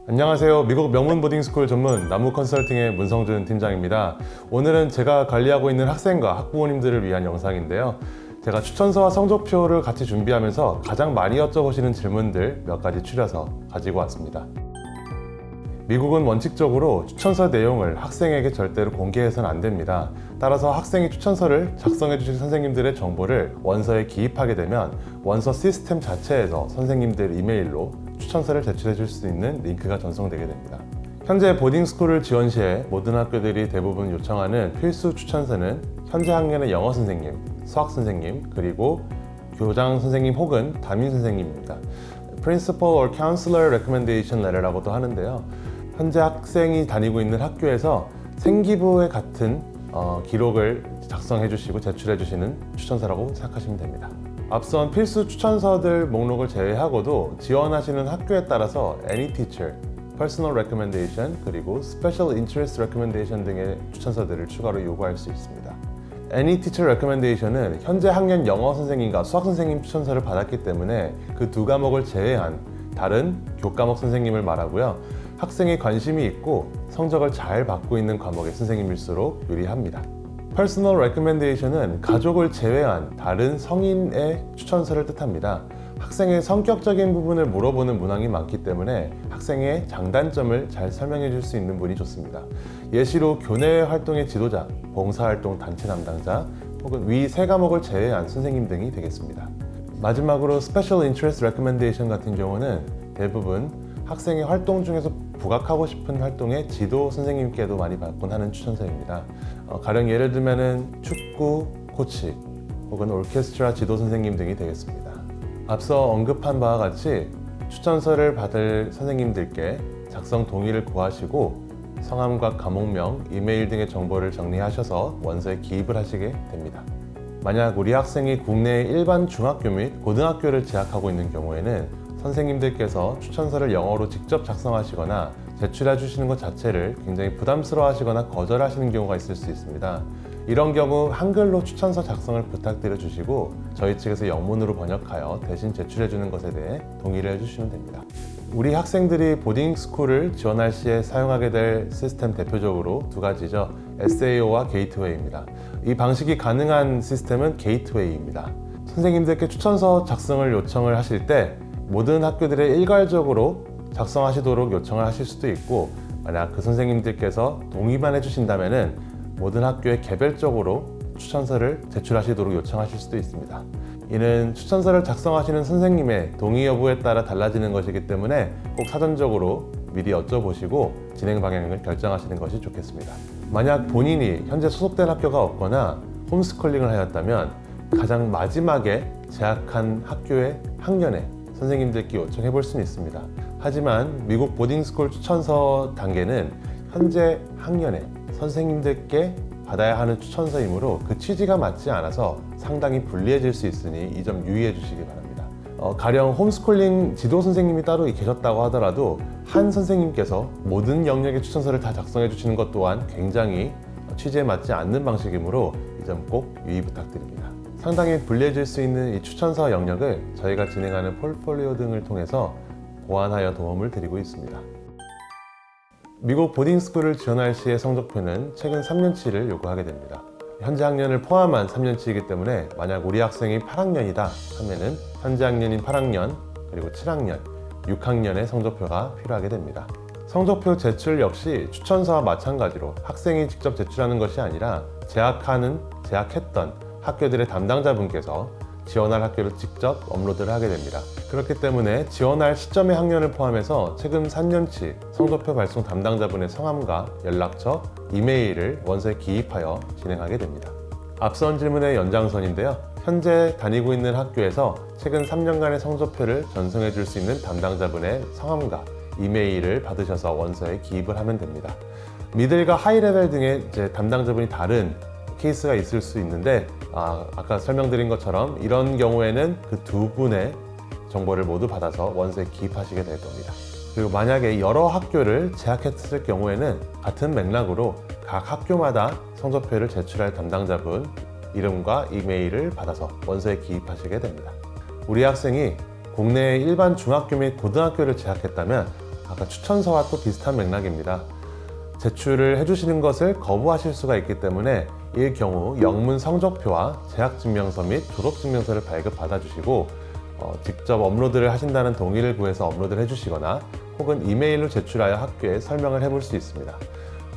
안녕하세요. 미국 명문 보딩스쿨 전문 나무 컨설팅의 문성준 팀장입니다. 오늘은 제가 관리하고 있는 학생과 학부모님들을 위한 영상인데요. 제가 추천서와 성적표를 같이 준비하면서 가장 많이 여쭤보시는 질문들 몇 가지 추려서 가지고 왔습니다. 미국은 원칙적으로 추천서 내용을 학생에게 절대로 공개해서는 안 됩니다. 따라서 학생이 추천서를 작성해 주실 선생님들의 정보를 원서에 기입하게 되면 원서 시스템 자체에서 선생님들 이메일로 추천서를 제출해 줄 수 있는 링크가 전송되게 됩니다. 현재 보딩스쿨을 지원 시에 모든 학교들이 대부분 요청하는 필수 추천서는 현재 학년의 영어 선생님, 수학 선생님, 그리고 교장 선생님 혹은 담임 선생님입니다. Principal or Counselor Recommendation Letter라고도 하는데요. 현재 학생이 다니고 있는 학교에서 생기부에 같은 기록을 작성해 주시고 제출해 주시는 추천서라고 생각하시면 됩니다. 앞선 필수 추천서들 목록을 제외하고도 지원하시는 학교에 따라서 Any Teacher, Personal Recommendation, 그리고 Special Interest Recommendation 등의 추천서들을 추가로 요구할 수 있습니다. Any Teacher Recommendation은 현재 학년 영어 선생님과 수학 선생님 추천서를 받았기 때문에 그 두 과목을 제외한 다른 교과목 선생님을 말하고요. 학생이 관심이 있고 성적을 잘 받고 있는 과목의 선생님일수록 유리합니다. Personal Recommendation은 가족을 제외한 다른 성인의 추천서를 뜻합니다. 학생의 성격적인 부분을 물어보는 문항이 많기 때문에 학생의 장단점을 잘 설명해 줄 수 있는 분이 좋습니다. 예시로 교내 활동의 지도자, 봉사활동 단체 담당자, 혹은 위 세 과목을 제외한 선생님 등이 되겠습니다. 마지막으로 Special Interest Recommendation 같은 경우는 대부분 학생의 활동 중에서 부각하고 싶은 활동의 지도 선생님께도 많이 받곤 하는 추천서입니다. 가령 예를 들면은 축구 코치 혹은 오케스트라 지도 선생님 등이 되겠습니다. 앞서 언급한 바와 같이 추천서를 받을 선생님들께 작성 동의를 구하시고 성함과 과목명, 이메일 등의 정보를 정리하셔서 원서에 기입을 하시게 됩니다. 만약 우리 학생이 국내 일반 중학교 및 고등학교를 재학하고 있는 경우에는 선생님들께서 추천서를 영어로 직접 작성하시거나 제출해 주시는 것 자체를 굉장히 부담스러워 하시거나 거절하시는 경우가 있을 수 있습니다. 이런 경우 한글로 추천서 작성을 부탁드려 주시고 저희 측에서 영문으로 번역하여 대신 제출해 주는 것에 대해 동의를 해 주시면 됩니다. 우리 학생들이 보딩스쿨을 지원할 시에 사용하게 될 시스템 대표적으로 두 가지죠. SAO와 게이트웨이입니다. 이 방식이 가능한 시스템은 게이트웨이입니다. 선생님들께 추천서 작성을 요청을 하실 때 모든 학교들에 일괄적으로 작성하시도록 요청을 하실 수도 있고, 만약 그 선생님들께서 동의만 해주신다면 모든 학교에 개별적으로 추천서를 제출하시도록 요청하실 수도 있습니다. 이는 추천서를 작성하시는 선생님의 동의 여부에 따라 달라지는 것이기 때문에 꼭 사전적으로 미리 여쭤보시고 진행 방향을 결정하시는 것이 좋겠습니다. 만약 본인이 현재 소속된 학교가 없거나 홈스쿨링을 하였다면 가장 마지막에 재학한 학교의 학년에 선생님들께 요청해 볼 수는 있습니다. 하지만 미국 보딩스쿨 추천서 단계는 현재 학년에 선생님들께 받아야 하는 추천서이므로 그 취지가 맞지 않아서 상당히 불리해질 수 있으니 이 점 유의해 주시기 바랍니다. 가령 홈스쿨링 지도 선생님이 따로 계셨다고 하더라도 한 선생님께서 모든 영역의 추천서를 다 작성해 주시는 것 또한 굉장히 취지에 맞지 않는 방식이므로 이 점 꼭 유의 부탁드립니다. 상당히 불리해질 수 있는 이 추천서 영역을 저희가 진행하는 폴폴리오 등을 통해서 보완하여 도움을 드리고 있습니다. 미국 보딩스쿨을 지원할 시의 성적표는 최근 3년치를 요구하게 됩니다. 현재 학년을 포함한 3년치이기 때문에 만약 우리 학생이 8학년이다 하면은 현재 학년인 8학년, 그리고 7학년, 6학년의 성적표가 필요하게 됩니다. 성적표 제출 역시 추천서와 마찬가지로 학생이 직접 제출하는 것이 아니라 재학했던 학교들의 담당자분께서 지원할 학교를 직접 업로드를 하게 됩니다. 그렇기 때문에 지원할 시점의 학년을 포함해서 최근 3년치 성적표 발송 담당자분의 성함과 연락처, 이메일을 원서에 기입하여 진행하게 됩니다. 앞선 질문의 연장선인데요. 현재 다니고 있는 학교에서 최근 3년간의 성적표를 전송해 줄 수 있는 담당자분의 성함과 이메일을 받으셔서 원서에 기입을 하면 됩니다. 미들과 하이 레벨 등의 담당자분이 다른 케이스가 있을 수 있는데 아까 설명드린 것처럼 이런 경우에는 그 두 분의 정보를 모두 받아서 원서에 기입하시게 될 겁니다. 그리고 만약에 여러 학교를 재학했을 경우에는 같은 맥락으로 각 학교마다 성적표를 제출할 담당자분 이름과 이메일을 받아서 원서에 기입하시게 됩니다. 우리 학생이 국내의 일반 중학교 및 고등학교를 재학했다면 아까 추천서와 또 비슷한 맥락입니다. 제출을 해주시는 것을 거부하실 수가 있기 때문에 이 경우 영문 성적표와 재학증명서 및 졸업증명서를 발급받아 주시고 직접 업로드를 하신다는 동의를 구해서 업로드를 해주시거나 혹은 이메일로 제출하여 학교에 설명을 해볼 수 있습니다.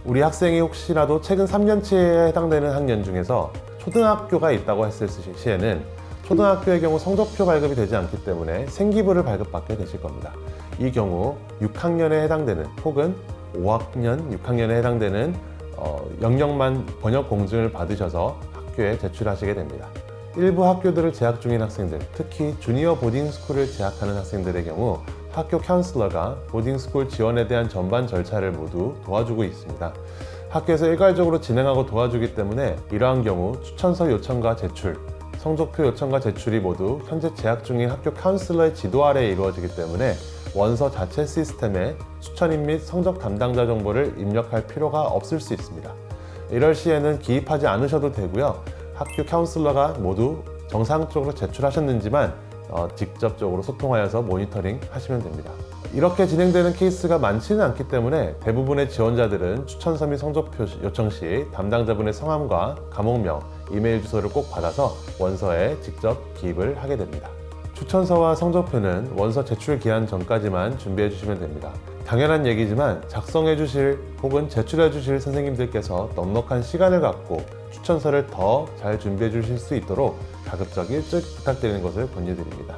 우리 학생이 혹시라도 최근 3년치에 해당되는 학년 중에서 초등학교가 있다고 했을 시에는 초등학교의 경우 성적표 발급이 되지 않기 때문에 생기부를 발급받게 되실 겁니다. 이 경우 6학년에 해당되는 혹은 5학년, 6학년에 해당되는 영역만 번역 공증을 받으셔서 학교에 제출하시게 됩니다. 일부 학교들을 재학 중인 학생들, 특히 주니어 보딩스쿨을 재학하는 학생들의 경우 학교 카운슬러가 보딩스쿨 지원에 대한 전반 절차를 모두 도와주고 있습니다. 학교에서 일괄적으로 진행하고 도와주기 때문에 이러한 경우 추천서 요청과 제출, 성적표 요청과 제출이 모두 현재 재학 중인 학교 카운슬러의 지도 아래에 이루어지기 때문에 원서 자체 시스템에 추천인 및 성적 담당자 정보를 입력할 필요가 없을 수 있습니다. 이럴 시에는 기입하지 않으셔도 되고요. 학교 카운슬러가 모두 정상적으로 제출하셨는지만 직접적으로 소통하여서 모니터링 하시면 됩니다. 이렇게 진행되는 케이스가 많지는 않기 때문에 대부분의 지원자들은 추천서 및 성적표 요청 시 담당자분의 성함과 과목명, 이메일 주소를 꼭 받아서 원서에 직접 기입을 하게 됩니다. 추천서와 성적표는 원서 제출 기한 전까지만 준비해 주시면 됩니다. 당연한 얘기지만 작성해 주실 혹은 제출해 주실 선생님들께서 넉넉한 시간을 갖고 추천서를 더 잘 준비해 주실 수 있도록 가급적 일찍 부탁드리는 것을 권유드립니다.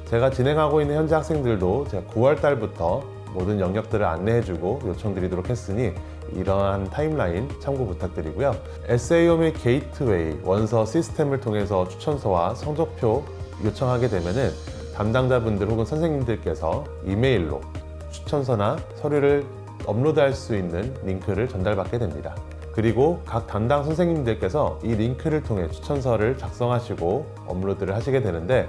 제가 진행하고 있는 현재 학생들도 제가 9월 달부터 모든 영역들을 안내해 주고 요청드리도록 했으니 이러한 타임라인 참고 부탁드리고요. SAO 및 게이트웨이 원서 시스템을 통해서 추천서와 성적표 요청하게 되면은 담당자분들 혹은 선생님들께서 이메일로 추천서나 서류를 업로드할 수 있는 링크를 전달받게 됩니다. 그리고 각 담당 선생님들께서 이 링크를 통해 추천서를 작성하시고 업로드를 하시게 되는데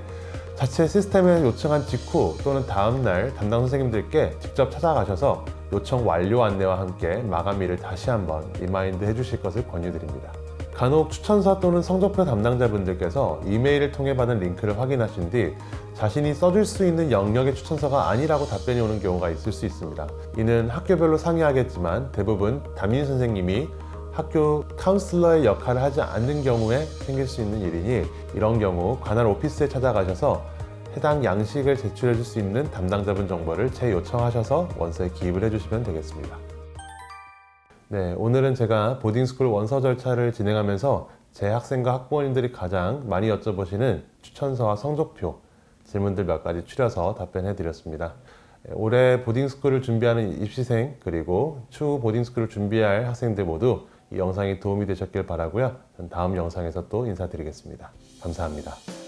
자체 시스템에 요청한 직후 또는 다음날 담당 선생님들께 직접 찾아가셔서 요청 완료 안내와 함께 마감일을 다시 한번 리마인드 해주실 것을 권유드립니다. 간혹 추천서 또는 성적표 담당자분들께서 이메일을 통해 받은 링크를 확인하신 뒤 자신이 써줄 수 있는 영역의 추천서가 아니라고 답변이 오는 경우가 있을 수 있습니다. 이는 학교별로 상이하겠지만 대부분 담임 선생님이 학교 카운슬러의 역할을 하지 않는 경우에 생길 수 있는 일이니 이런 경우 관할 오피스에 찾아가셔서 해당 양식을 제출해 줄 수 있는 담당자분 정보를 재요청하셔서 원서에 기입을 해주시면 되겠습니다. 네, 오늘은 제가 보딩스쿨 원서 절차를 진행하면서 제 학생과 학부모님들이 가장 많이 여쭤보시는 추천서와 성적표 질문들 몇 가지 추려서 답변해 드렸습니다. 올해 보딩스쿨을 준비하는 입시생 그리고 추후 보딩스쿨을 준비할 학생들 모두 이 영상이 도움이 되셨길 바라고요. 다음 영상에서 또 인사드리겠습니다. 감사합니다.